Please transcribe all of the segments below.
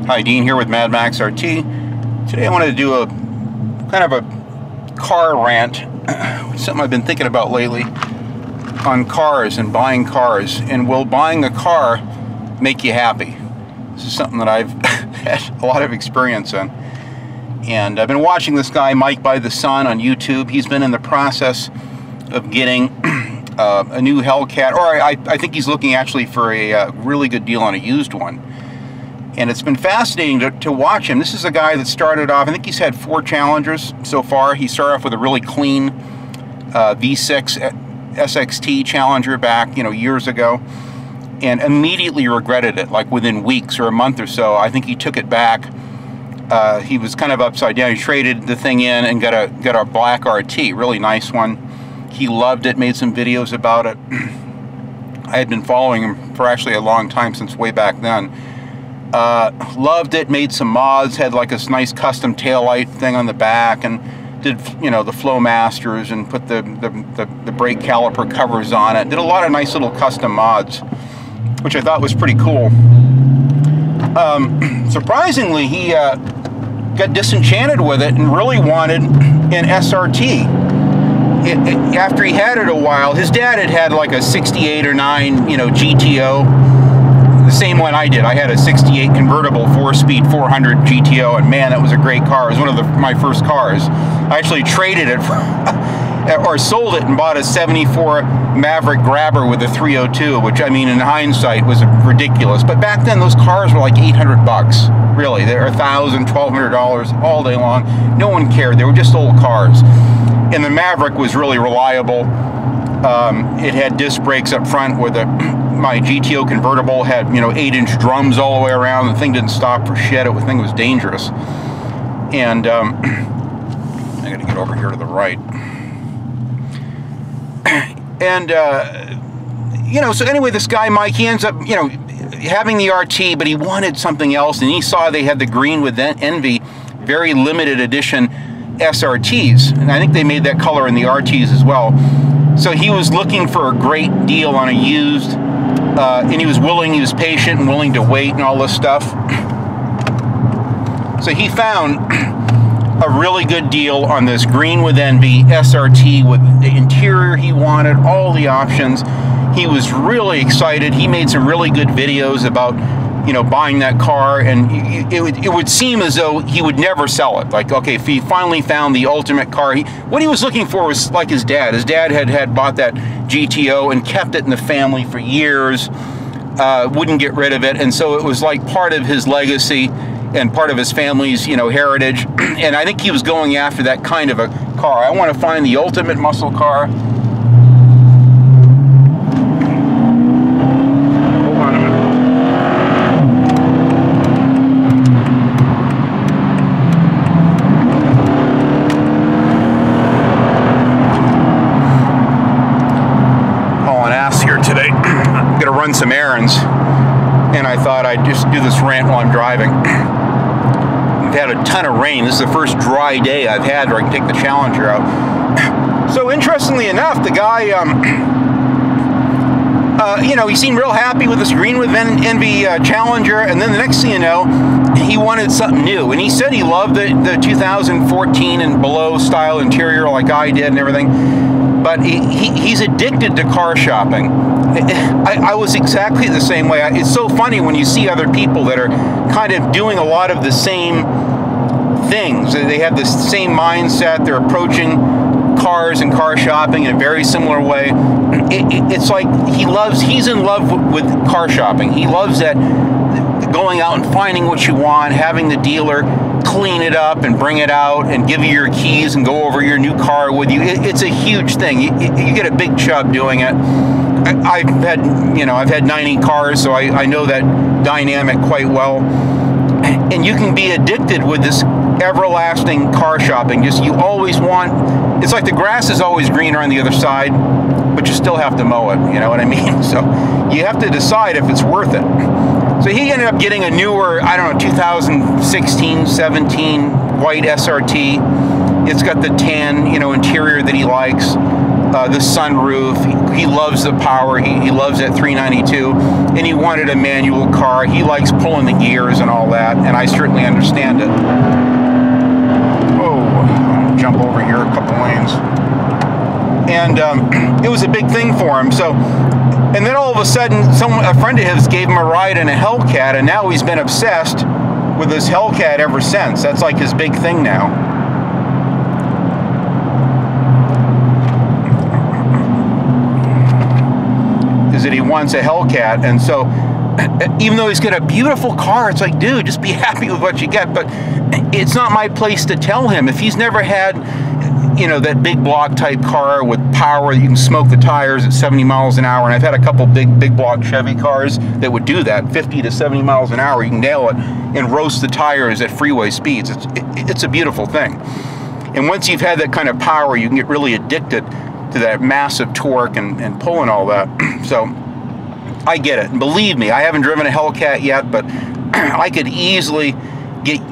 Hi, Dean here with Mad Max RT. Today I wanted to do a kind of a car rant, something I've been thinking about lately, on cars and buying cars. And will buying a car make you happy? This is something that I've had a lot of experience in. And I've been watching this guy, Mike by the Sun, on YouTube. He's been in the process of getting a new Hellcat, or I think he's looking actually for a really good deal on a used one. And it's been fascinating to watch him. This is a guy that started off, I think he's had 4 Challengers so far. He started off with a really clean V6 SXT Challenger back, years ago, and immediately regretted it, like within weeks or a month or so. I think he took it back. He was kind of upside down. He traded the thing in and got a black RT, really nice one. He loved it, made some videos about it. I had been following him for actually a long time, since way back then. Loved it, made some mods, had like this nice custom taillight thing on the back, and did, the flow masters and put the brake caliper covers on it. Did a lot of nice little custom mods, which I thought was pretty cool. Surprisingly, he got disenchanted with it and really wanted an SRT. After he had it a while, his dad had like a 68 or 9, GTO. The same one I did. I had a 68 convertible 4-speed 400 GTO, and man, that was a great car. It was one of my first cars. I actually traded it or sold it and bought a 74 Maverick Grabber with a 302, which, I mean, in hindsight was ridiculous. But back then, those cars were like 800 bucks. Really, they were $1,000, $1,200 all day long. No one cared. They were just old cars. And the Maverick was really reliable. It had disc brakes up front with my GTO convertible had, 8-inch drums all the way around. The thing didn't stop for shit. The thing was dangerous. And I gotta get over here to the right. And so anyway, this guy Mike, he ends up, having the RT, but he wanted something else, and he saw they had the green with envy, very limited edition SRTs, and I think they made that color in the RTs as well. So he was looking for a great deal on a used, and he was patient and willing to wait and all this stuff. So he found a really good deal on this green with envy SRT with the interior he wanted, all the options. He was really excited. He made some really good videos about, buying that car, and it would seem as though he would never sell it. Like, okay, if he finally found the ultimate car, what he was looking for was like his dad. His dad had bought that GTO and kept it in the family for years, wouldn't get rid of it, and so it was like part of his legacy and part of his family's, heritage. And I think he was going after that kind of a car. I want to find the ultimate muscle car. Run some errands, and I thought I'd just do this rant while I'm driving. We've had a ton of rain. This is the first dry day I've had where I can take the Challenger out. So interestingly enough, the guy, he seemed real happy with this green with envy Challenger, and then the next thing you know, he wanted something new. And he said he loved the 2014 and below style interior like I did and everything, but he's addicted to car shopping. I was exactly the same way. It's so funny when you see other people that are kind of doing a lot of the same things. They have the same mindset. They're approaching cars and car shopping in a very similar way. It's like he's in love with car shopping. He loves that, going out and finding what you want, having the dealer clean it up and bring it out and give you your keys and go over your new car with you. It's a huge thing. You get a big chub doing it. I've had 90 cars, so I know that dynamic quite well. And you can be addicted with this everlasting car shopping. You always want, it's like the grass is always greener on the other side, but you still have to mow it, you know what I mean? So you have to decide if it's worth it. So he ended up getting a newer, 2016, 17 white SRT. It's got the tan, interior that he likes. the sunroof. He loves the power. He loves that 392, and he wanted a manual car. He likes pulling the gears and all that, and I certainly understand it. Oh, I'm gonna jump over here a couple lanes. And it was a big thing for him. So, and then all of a sudden, a friend of his gave him a ride in a Hellcat, and now he's been obsessed with this Hellcat ever since. That's like his big thing now. Is that he wants a Hellcat, and so even though he's got a beautiful car, it's like, dude, just be happy with what you get. But it's not my place to tell him. If he's never had, you know, that big block type car with power, you can smoke the tires at 70 miles an hour, and I've had a couple big block Chevy cars that would do that, 50 to 70 miles an hour. You can nail it and roast the tires at freeway speeds. It's a beautiful thing. And once you've had that kind of power, you can get really addicted to that massive torque and pulling all that. So I get it. And believe me, I haven't driven a Hellcat yet, but I could easily get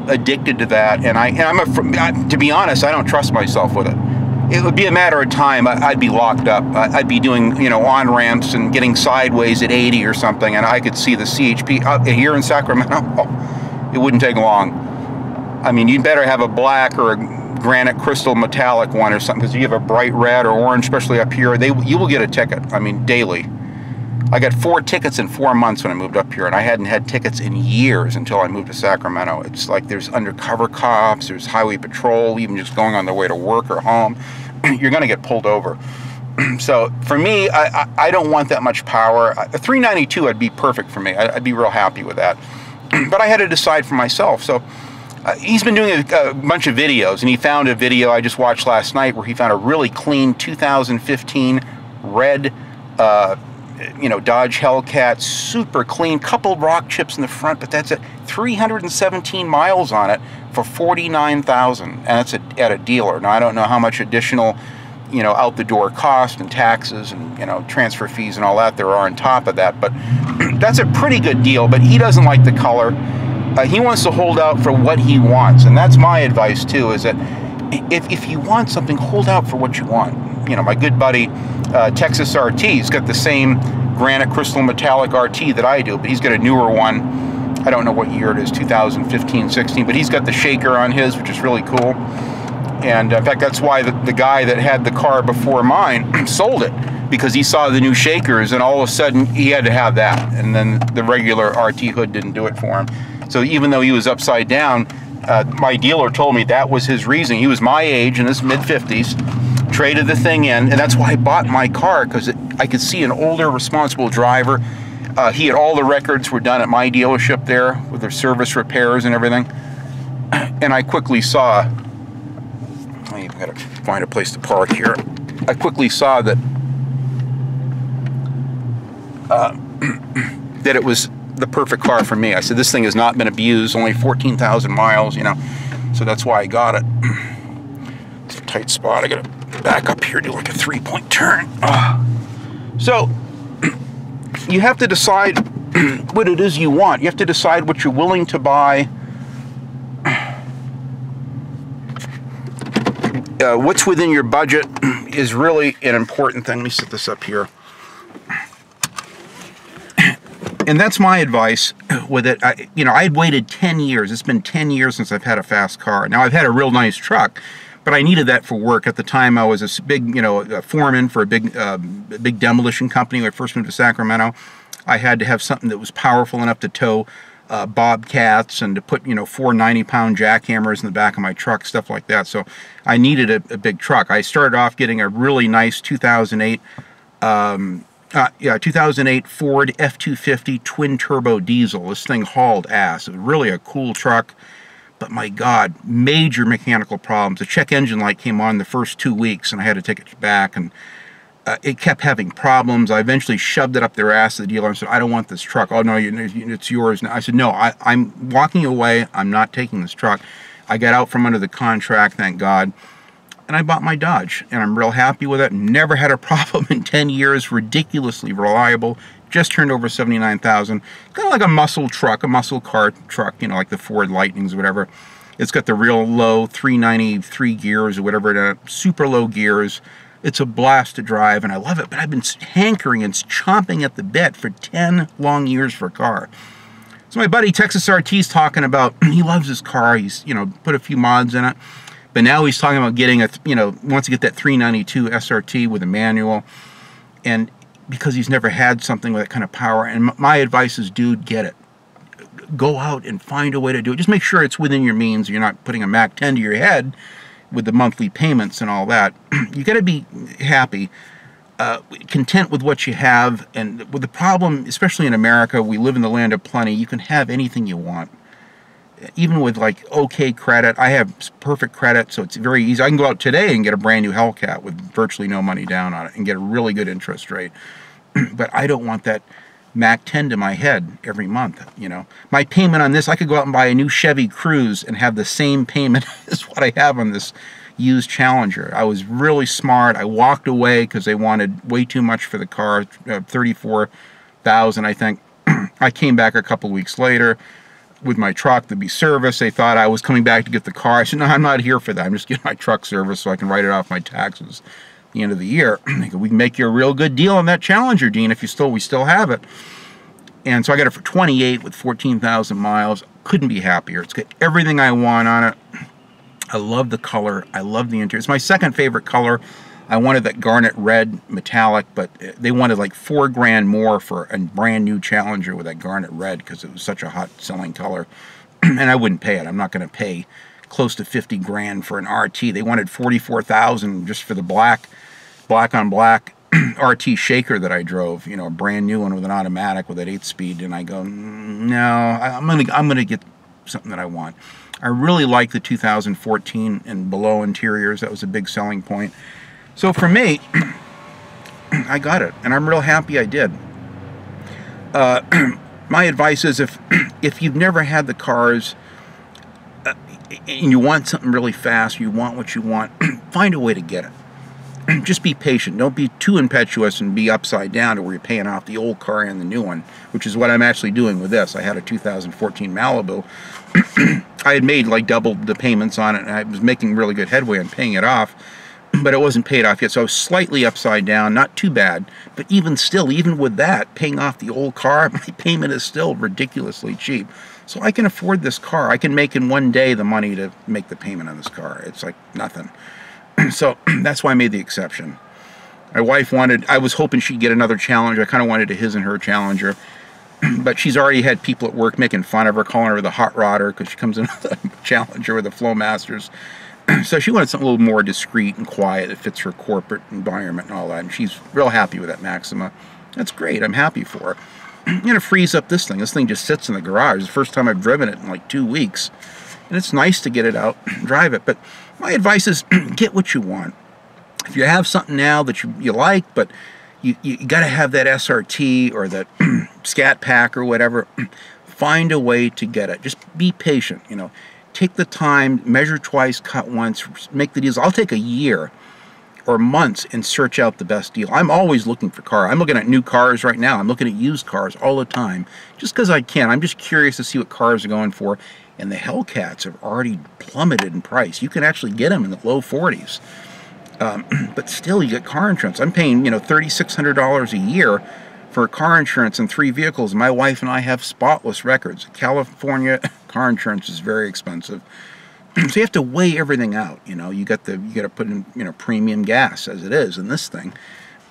addicted to that. And to be honest, I don't trust myself with it. It would be a matter of time. I'd be locked up. I'd be doing, you know, on ramps and getting sideways at 80 or something, and I could see the CHP up here in Sacramento. It wouldn't take long. I mean, you'd better have a black or a granite crystal metallic one or something, because if you have a bright red or orange, especially up here, you will get a ticket. I mean, daily. I got 4 tickets in 4 months when I moved up here, and I hadn't had tickets in years until I moved to Sacramento. It's like there's undercover cops, there's highway patrol, even just going on their way to work or home. You're going to get pulled over. So for me, I don't want that much power. A 392 would be perfect for me. I'd be real happy with that. But I had to decide for myself. So he's been doing a bunch of videos, and he found a video I just watched last night where he found a really clean 2015 red you know, Dodge Hellcat, super clean, couple rock chips in the front, but that's it. 317 miles on it for $49,000, and that's at a dealer. Now I don't know how much additional, you know, out the door cost and taxes and, you know, transfer fees and all that there are on top of that, but that's a pretty good deal. But he doesn't like the color. He wants to hold out for what he wants, and that's my advice too, is that if you want something, hold out for what you want. You know, my good buddy Texas RT, he's got the same granite crystal metallic RT that I do, but he's got a newer one. I don't know what year it is, 2015, 16, but he's got the shaker on his, which is really cool. And in fact, that's why the guy that had the car before mine sold it, because he saw the new shakers, and all of a sudden he had to have that, and then the regular RT hood didn't do it for him. So even though he was upside down, my dealer told me that was his reason. He was my age, in his mid-50s, traded the thing in, and that's why I bought my car, because I could see an older, responsible driver. He had all the records were done at my dealership there with their service repairs and everything. And I quickly saw, I've got to find a place to park here. I quickly saw that that it was the perfect car for me. I said, this thing has not been abused, only 14,000 miles, you know, so that's why I got it. It's a tight spot. I got to back up here, do like a 3-point turn. So you have to decide what it is you want. You have to decide what you're willing to buy. What's within your budget is really an important thing. Let me set this up here. And that's my advice with it. You know, I'd waited 10 years. It's been 10 years since I've had a fast car. Now, I've had a real nice truck, but I needed that for work. At the time, I was a big, you know, a foreman for a big demolition company when I first moved to Sacramento. I had to have something that was powerful enough to tow bobcats and to put, you know, 4 90-pound jackhammers in the back of my truck, stuff like that. So I needed a big truck. I started off getting a really nice 2008 Ford F-250 twin-turbo diesel. This thing hauled ass. It was really a cool truck, but my God, major mechanical problems. The check engine light came on the first 2 weeks, and I had to take it back, and it kept having problems. I eventually shoved it up their ass to the dealer and said, I don't want this truck. Oh, no, it's yours. I said, no, I'm walking away. I'm not taking this truck. I got out from under the contract, thank God. And I bought my Dodge, and I'm real happy with it. Never had a problem in 10 years. Ridiculously reliable. Just turned over 79,000. Kind of like a muscle truck, a muscle car truck, you know, like the Ford Lightnings or whatever. It's got the real low 393 gears or whatever, super low gears. It's a blast to drive, and I love it, but I've been hankering and chomping at the bit for 10 long years for a car. So my buddy Texas RT's talking about, he loves his car, he's, you know, put a few mods in it, but now he's talking about getting a, you know, wants to get that 392 SRT with a manual, and because he's never had something with that kind of power, and my advice is, dude, get it. Go out and find a way to do it. Just make sure it's within your means, you're not putting a Mac 10 to your head with the monthly payments and all that. You got to be happy, content with what you have. And with the problem, especially in America, we live in the land of plenty. You can have anything you want, even with like okay credit. I have perfect credit, so it's very easy. I can go out today and get a brand new Hellcat with virtually no money down on it and get a really good interest rate. But I don't want that Mac 10 to my head every month, you know. My payment on this, I could go out and buy a new Chevy Cruze and have the same payment as what I have on this used Challenger. I was really smart. I walked away because they wanted way too much for the car, $34,000, I think. I came back a couple weeks later with my truck to be serviced. They thought I was coming back to get the car. I said, no, I'm not here for that. I'm just getting my truck serviced so I can write it off my taxes at the end of the year. They go, we can make you a real good deal on that Challenger, Dean, if we still have it. And so I got it for 28 with 14,000 miles. Couldn't be happier. It's got everything I want on it. I love the color. I love the interior. It's my second favorite color. I wanted that garnet red metallic, but they wanted like $4 grand more for a brand new Challenger with that garnet red because it was such a hot selling color. And I wouldn't pay it. I'm not going to pay close to 50 grand for an RT. They wanted 44,000 just for the black on black RT shaker that I drove, you know, a brand new one with an automatic with that 8-speed, and I go, no, I'm gonna get something that I want. I really like the 2014 and below interiors. That was a big selling point. So for me, I got it, and I'm real happy I did. My advice is, if you've never had the cars and you want something really fast, you want what you want, find a way to get it. Just be patient. Don't be too impetuous and be upside down to where you're paying off the old car and the new one, which is what I'm actually doing with this. I had a 2014 Malibu. I had made like double the payments on it, and I was making really good headway on paying it off, but it wasn't paid off yet, so I was slightly upside down. Not too bad, but even still, even with that, paying off the old car, my payment is still ridiculously cheap. So I can afford this car. I can make in one day the money to make the payment on this car. It's like nothing. So that's why I made the exception. My wife I was hoping she'd get another Challenger. I kind of wanted a his and her Challenger. But she's already had people at work making fun of her, calling her the hot rodder because she comes in with a Challenger with the Flowmasters. So she wanted something a little more discreet and quiet that fits her corporate environment and all that. And she's real happy with that Maxima. That's great. I'm happy for her. I'm going to freeze up this thing. This thing just sits in the garage. It's the first time I've driven it in like 2 weeks. And it's nice to get it out and drive it. But my advice is get what you want. If you have something now that you like, but you got to have that SRT or that Scat Pack or whatever, find a way to get it. Just be patient, you know. Take the time, measure twice, cut once, make the deals. I'll take a year or months and search out the best deal. I'm always looking for cars. I'm looking at new cars right now. I'm looking at used cars all the time just because I can. I'm just curious to see what cars are going for. And the Hellcats have already plummeted in price. You can actually get them in the low 40s. But still, you get car insurance. I'm paying, you know, $3,600 a year for car insurance and 3 vehicles. My wife and I have spotless records. California car insurance is very expensive. So you have to weigh everything out. You know, you got to put in, you know, premium gas as it is in this thing.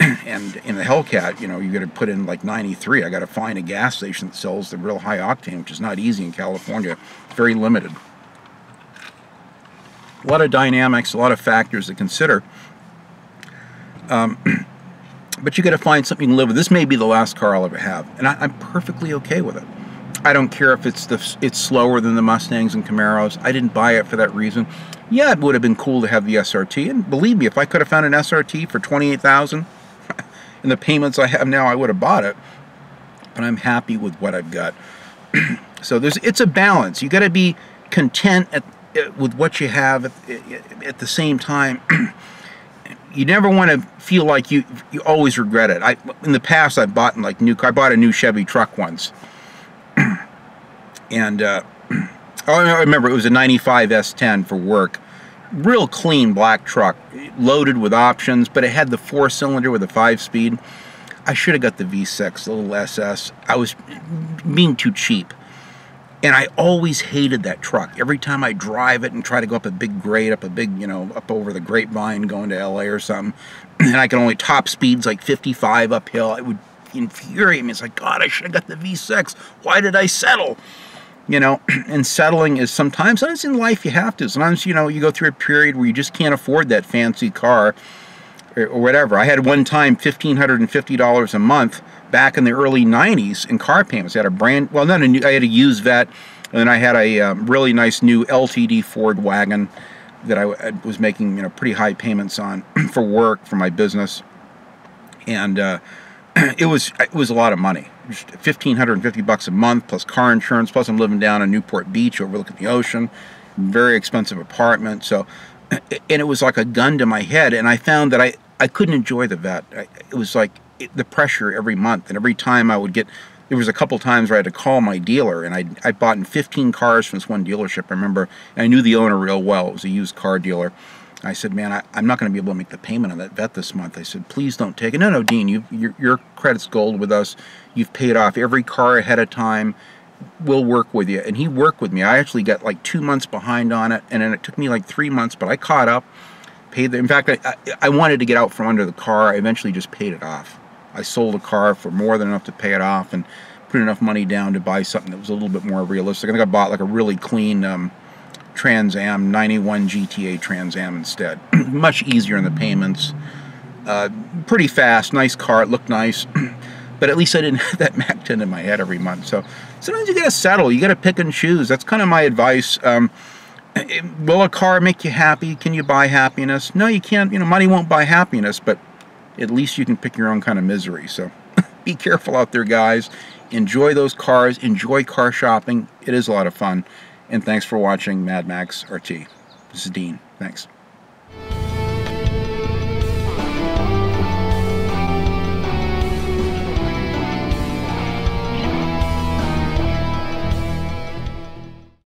And in the Hellcat, you know, you got to put in like 93. I got to find a gas station that sells the real high octane, which is not easy in California. It's very limited. A lot of dynamics, a lot of factors to consider. But you got to find something you can live with. This may be the last car I'll ever have, and I'm perfectly okay with it. I don't care if it's slower than the Mustangs and Camaros. I didn't buy it for that reason. Yeah, it would have been cool to have the SRT, and believe me, if I could have found an SRT for $28,000 and the payments I have now, I would have bought it. But I'm happy with what I've got. So it's a balance. You got to be content with what you have at the same time. You never want to feel like you always regret it. In the past, I bought a new Chevy truck once, and I remember it was a 95 S10 for work. real clean black truck, loaded with options, but it had the 4-cylinder with a 5-speed. I should have got the V6, the little SS. I was being too cheap. And I always hated that truck. Every time I drive it and try to go up a big grade, up a big, you know, up over the Grapevine going to LA or something, and I can only top speeds like 55 uphill, it would infuriate me. It's like, God, I should have got the V6. Why did I settle? You know, and settling is sometimes in life you have to. Sometimes, you know, you go through a period where you just can't afford that fancy car or whatever. I had one time $1,550 a month back in the early 90s in car payments. I had a brand, well, not a new, I had a used Vet, and then I had a really nice new LTD Ford wagon that I was making, you know, pretty high payments on for work, for my business. And it was a lot of money. Just $1,550 a month, plus car insurance, plus I'm living down in Newport Beach overlooking the ocean, very expensive apartment. So, and it was like a gun to my head, and I found that I couldn't enjoy the Vet. It was like the pressure every month, and every time I would get, there was a couple times where I had to call my dealer, and I bought in 15 cars from this one dealership, I remember, and I knew the owner real well. It was a used car dealer. I said, man, I'm not going to be able to make the payment on that Vet this month. I said, please don't take it. No, Dean, your credit's gold with us. You've paid off every car ahead of time. We'll work with you. And he worked with me. I actually got like 2 months behind on it, and then it took me like 3 months, but I caught up, paid the, in fact, I wanted to get out from under the car. I eventually just paid it off. I sold a car for more than enough to pay it off and put enough money down to buy something that was a little bit more realistic. I think I bought like a really clean Trans Am, 91 GTA Trans Am instead. Much easier in the payments. Pretty fast, nice car, it looked nice. But at least I didn't have that Mac 10 in my head every month. So sometimes you gotta settle, you gotta pick and choose. That's kind of my advice. Will a car make you happy? Can you buy happiness? No, you can't. You know, money won't buy happiness, but at least you can pick your own kind of misery. So be careful out there, guys. Enjoy those cars. Enjoy car shopping. It is a lot of fun. And thanks for watching Mad Max RT. This is Dean. Thanks.